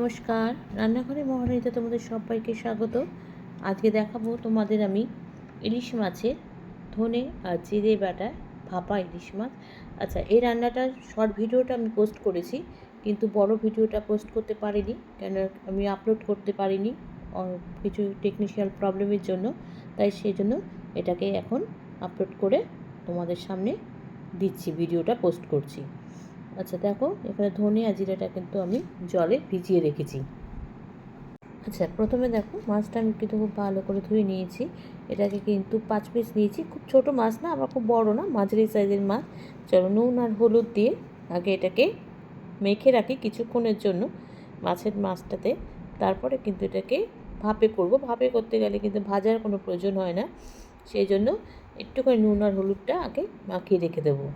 নমস্কার, রান্নাঘরে মহারানীতে তোমাদের সবাইকে স্বাগত। আজকে দেখাবো তোমাদের আমি ইলিশ মাছের ধনে আর জিরে বাটা ভাপা ইলিশ মাছ। আচ্ছা, এই রান্নাটার শর্ট ভিডিওটা আমি পোস্ট করেছি, কিন্তু বড় ভিডিওটা পোস্ট করতে পারিনি, কেন আমি আপলোড করতে পারিনি কিছু টেকনিক্যাল প্রবলেমের জন্য। তাই সেই জন্য এটাকে এখন আপলোড করে তোমাদের সামনে দিচ্ছি, ভিডিওটা পোস্ট করছি। আচ্ছা দেখো, এখানে ধনে আর জিরাটা কিন্তু আমি জলে ভিজিয়ে রেখেছি। আচ্ছা, প্রথমে দেখো মাছটা আমি কিন্তু খুব ভালো করে ধুয়ে নিয়েছি। এটাকে কিন্তু 5 পিস নিয়েছি, খুব ছোট মাছ না, আবার খুব বড় না, মাঝারি সাইজের মাছ। চলো, নুন আর হলুদ দিয়ে আগে এটাকে মেখে রাখি কিছুক্ষণের জন্য মাছটাতে। তারপরে কিন্তু এটাকে ভাপে করব। ভাপে করতে গেলে কিন্তু ভাজার কোনো প্রয়োজন হয় না, সেই জন্য একটুখানি নুন আর হলুদটা আগে মাখিয়ে রেখে দেবো।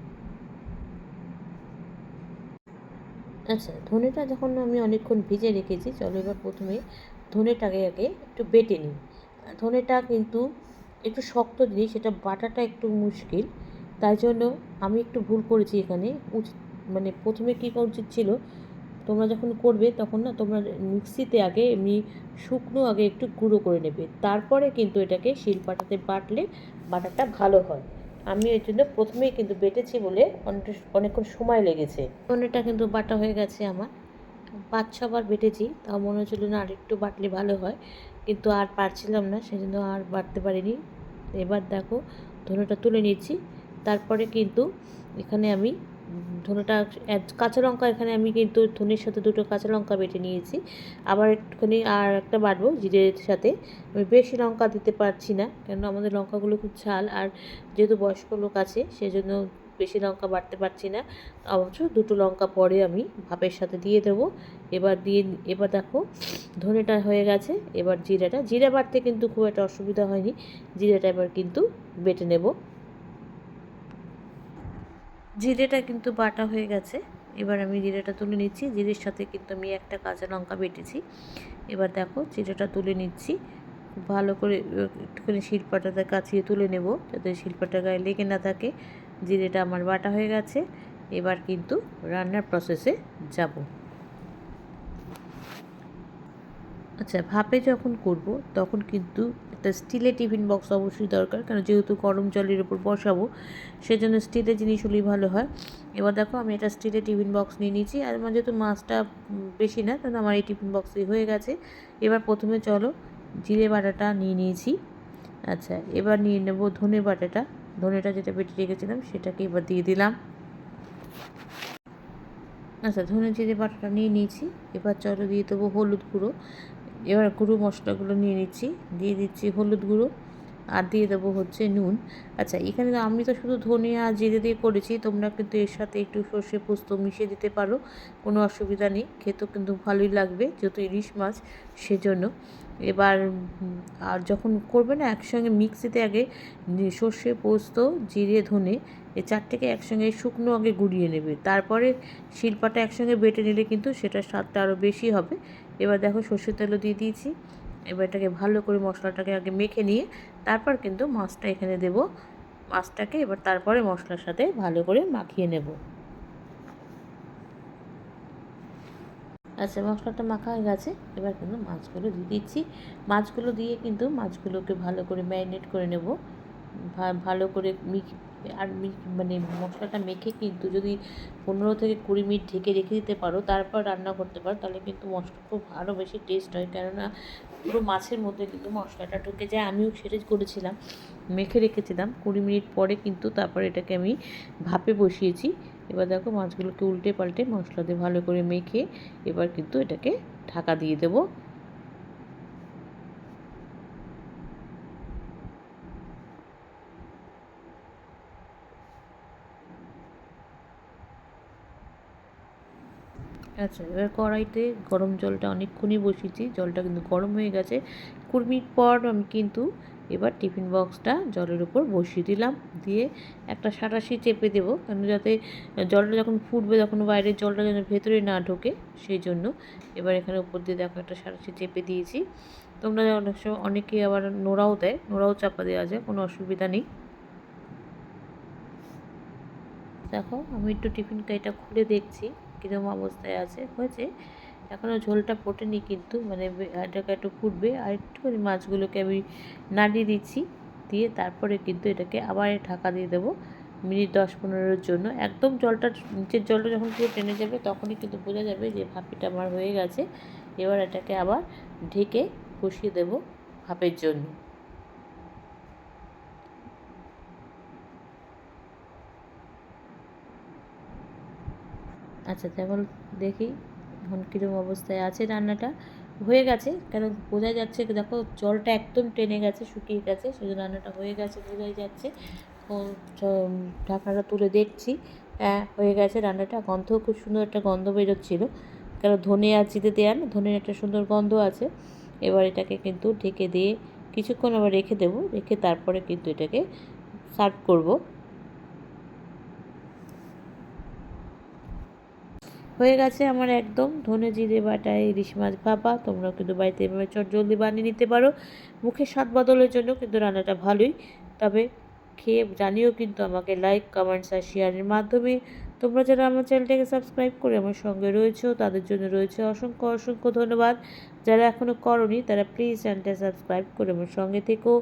আচ্ছা, ধনেটা যখন আমি অনেকক্ষণ ভিজে রেখেছি, চলো এবার প্রথমে ধনেটাকে আগে একটু বেটে নিই। ধনেটা কিন্তু একটু শক্ত জিনিস, সেটা বাটাটা একটু মুশকিল। তাই জন্য আমি একটু ভুল করেছি এখানে। মানে প্রথমে কী করা উচিত ছিল, তোমরা যখন করবে তখন না তোমরা মিক্সিতে আগে এমনি শুকনো আগে একটু গুঁড়ো করে নেবে, তারপরে কিন্তু এটাকে শিলপাটাতে বাটলে বাটাটা ভালো হয়। আমি এর জন্য প্রথমেই কিন্তু বেটেছি বলে অনেকক্ষণ সময় লেগেছে। ধনেটা কিন্তু বাটা হয়ে গেছে আমার, 5-6 বার বেটেছি, তাও মনে হচ্ছিল না আর একটু বাটলে ভালো হয়, কিন্তু আর পারছিলাম না, সেজন্য আর বাটতে পারিনি। এবার দেখো ধনেটা তুলে নিচ্ছি। তারপরে কিন্তু এখানে আমি ধনেটা কাঁচা লঙ্কা, এখানে আমি কিন্তু ধনের সাথে 2টো কাঁচা লঙ্কা বেটে নিয়েছি। আবার একটুখানি আর একটা বাটবো জিরের সাথে। আমি বেশি লঙ্কা দিতে পারছি না, কেন আমাদের লঙ্কাগুলো খুব ঝাল, আর যেহেতু বয়স্ক লোক আছে সেজন্য বেশি লঙ্কা বাটতে পারছি না। অবশ্য 2টো লঙ্কা পরে আমি ভাপের সাথে দিয়ে দেবো। এবার দেখো ধনেটা হয়ে গেছে। এবার জিরা বাটতে কিন্তু খুব একটা অসুবিধা হয়নি। জিরেটা এবার কিন্তু বেটে নেব। জিরেটা কিন্তু বাটা হয়ে গেছে। এবার আমি জিরেটা তুলে নিচ্ছি। জিরের সাথে কিন্তু আমি একটা কাঁচা লঙ্কা বেটেছি। এবার দেখো জিরেটা তুলে নিচ্ছি। খুব ভালো করে একটুখানি শিলপাটাতে কাছিয়ে তুলে নেব, যাতে শিলপাটার গায়ে লেগে না থাকে। জিরেটা আমার বাটা হয়ে গেছে। এবার কিন্তু রান্নার প্রসেসে যাব। আচ্ছা, ভাপে যখন করব তখন কিন্তু একটা স্টিলের টিফিন বক্স অবশ্যই দরকার, কারণ যেহেতু গরম জলের উপর বসাবো, সেজন্য স্টিলের জিনিস হলেই ভালো হয়। এবার দেখো আমি একটা স্টিলের টিফিন বক্স নিয়ে নিয়েছি, আর আমার যেহেতু মাছটা বেশি না, তাহলে আমার এই টিফিন বক্সই হয়ে গেছে। এবার প্রথমে চলো জিরে বাটাটা নিয়ে নিয়েছি। আচ্ছা, এবার নিয়ে নেব ধনেটা যেটা বেটে রেখেছিলাম সেটাকে এবার দিয়ে দিলাম। আচ্ছা, ধনে জিরে বাটাটা নিয়ে নিয়েছি। এবার চলো দিয়ে দেবো হলুদ গুঁড়ো। এবার গুঁড়ো মশলাগুলো নিয়ে নিচ্ছি, দিয়ে দিচ্ছি হলুদ গুঁড়ো, আর দিয়ে দেবো হচ্ছে নুন। আচ্ছা, এখানে আমি তো শুধু ধনে আর জিরে দিয়ে করেছি, তোমরা কিন্তু এর সাথে একটু সর্ষে পোস্ত মিশিয়ে দিতে পারো, কোনো অসুবিধা নেই, খেতেও কিন্তু ভালোই লাগবে যেহেতু ইলিশ মাছ, সেজন্য। এবার আর যখন করবে না একসঙ্গে মিক্সিতে আগে সর্ষে পোস্ত জিরে ধনে এই 4টেকে একসঙ্গে শুকনো আগে গুঁড়িয়ে নেবে, তারপরে শিলপাটা একসঙ্গে বেটে নিলে কিন্তু সেটার স্বাদটা আরও বেশি হবে। এবার দেখো সর্ষের তেলও দিয়ে দিয়েছি। এবার এটাকে ভালো করে মশলাটাকে আগে মেখে নিয়ে তারপর কিন্তু মাছটা এখানে দেব। মাছটাকে এবার তারপরে মশলার সাথে ভালো করে মাখিয়ে নেব। আচ্ছা, মশলাটা মাখা হয়ে গেছে। এবার কিন্তু মাছগুলো দিয়ে দিচ্ছি। মাছগুলো দিয়ে কিন্তু মাছগুলোকে ভালো করে ম্যারিনেট করে নেব, ভালো করে মানে মশলাটা মেখে কিন্তু যদি 15 থেকে 20 মিনিট ঢেকে রেখে দিতে পারো, তারপর রান্না করতে পারো, তাহলে কিন্তু মশলা খুব আরও বেশি টেস্ট হয়, কেননা পুরো মাছের মধ্যে কিন্তু মশলাটা ঢুকে যায়। আমিও সেটাই করেছিলাম, মেখে রেখেছিলাম। 20 মিনিট পরে কিন্তু তারপর এটাকে আমি ভাপে বসিয়েছি। এবার দেখো মাছগুলোকে উল্টে পাল্টে মশলা দিয়ে ভালো করে মেখে এবার কিন্তু এটাকে ঢাকা দিয়ে দেবো। আচ্ছা, এবার কড়াইতে গরম জলটা অনেকক্ষণই বসিয়েছি, জলটা কিন্তু গরম হয়ে গেছে। 20 মিনিট পর আমি কিন্তু এবার টিফিন বক্সটা জলের উপর বসিয়ে দিলাম, দিয়ে একটা সাঁড়াশি চেপে দেবো, কেন যাতে জলটা যখন ফুটবে তখন বাইরের জলটা যেন ভেতরে না ঢোকে, সেই জন্য। এবার এখানে উপর দিয়ে দেখো একটা সাঁড়াশি চেপে দিয়েছি। তোমরা অনেক সময় অনেকে আবার নোড়াও দেয়, নোড়াও চাপা দেওয়া যায়, কোনো অসুবিধা নেই। দেখো আমি একটু টিফিন কারিটা খুলে দেখছি কীরকম অবস্থায় আছে, হয়েছে। এখনও ঝোলটা ফোটেনি কিন্তু, মানে এটাকে একটু ফুটবে। আর একটুখানি মাছগুলোকে আমি নাড়িয়ে দিচ্ছি, দিয়ে তারপরে কিন্তু এটাকে আবার ঢাকা দিয়ে দেবো মিনিট 10-15-এর জন্য। একদম জলটা, নিচের জলটা যখন পুরো টেনে যাবে তখনই কিন্তু বোঝা যাবে যে ভাপিটা আমার হয়ে গেছে। এবার এটাকে আবার ঢেকে বসিয়ে দেবো ভাপের জন্য। আচ্ছা, এখন দেখি এখন কীরকম অবস্থায় আছে রান্নাটা। হয়ে গেছে, কেন বোঝাই যাচ্ছে, দেখো জলটা একদম টেনে গেছে, শুকিয়ে গেছে, সেই জন্য রান্নাটা হয়ে গেছে বোঝাই যাচ্ছে। ঢাকনাটা তুলে দেখছি, হ্যাঁ হয়ে গেছে রান্নাটা। গন্ধও খুব সুন্দর একটা গন্ধ বেরোচ্ছিলো, কেন ধনে আর জিরে দেওয়া না, ধনের একটা সুন্দর গন্ধ আছে। এবার এটাকে কিন্তু ঢেকে দিয়ে কিছুক্ষণ আবার রেখে দেবো, রেখে তারপরে কিন্তু এটাকে সার্ভ করব। হয়ে গেছে আমার একদম ধনে জিরে বাটা ইলিশ মাছ ভাপা। তোমরাও কিন্তু বাড়িতে এভাবে চটজলদি বানিয়ে নিতে পারো। মুখের স্বাদ বদলের জন্য কিন্তু রান্নাটা ভালোই। তবে খেয়ে জানিও কিন্তু আমাকে লাইক, কমেন্টস আর শেয়ারের মাধ্যমে। তোমরা যারা আমার চ্যানেলটাকে সাবস্ক্রাইব করে আমার সঙ্গে রয়েছো তাদের জন্য রয়েছে অসংখ্য অসংখ্য ধন্যবাদ। যারা এখনও করোনি তারা প্লিজ চ্যানেলটা সাবস্ক্রাইব করে আমার সঙ্গে থেকো।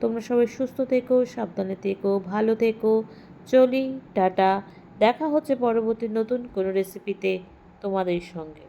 তোমরা সবাই সুস্থ থেকো, সাবধানে থেকো, ভালো থেকো। চলি, টাটা। দেখা হচ্ছে পরবর্তী নতুন কোনো রেসিপিতে তোমাদের সঙ্গে।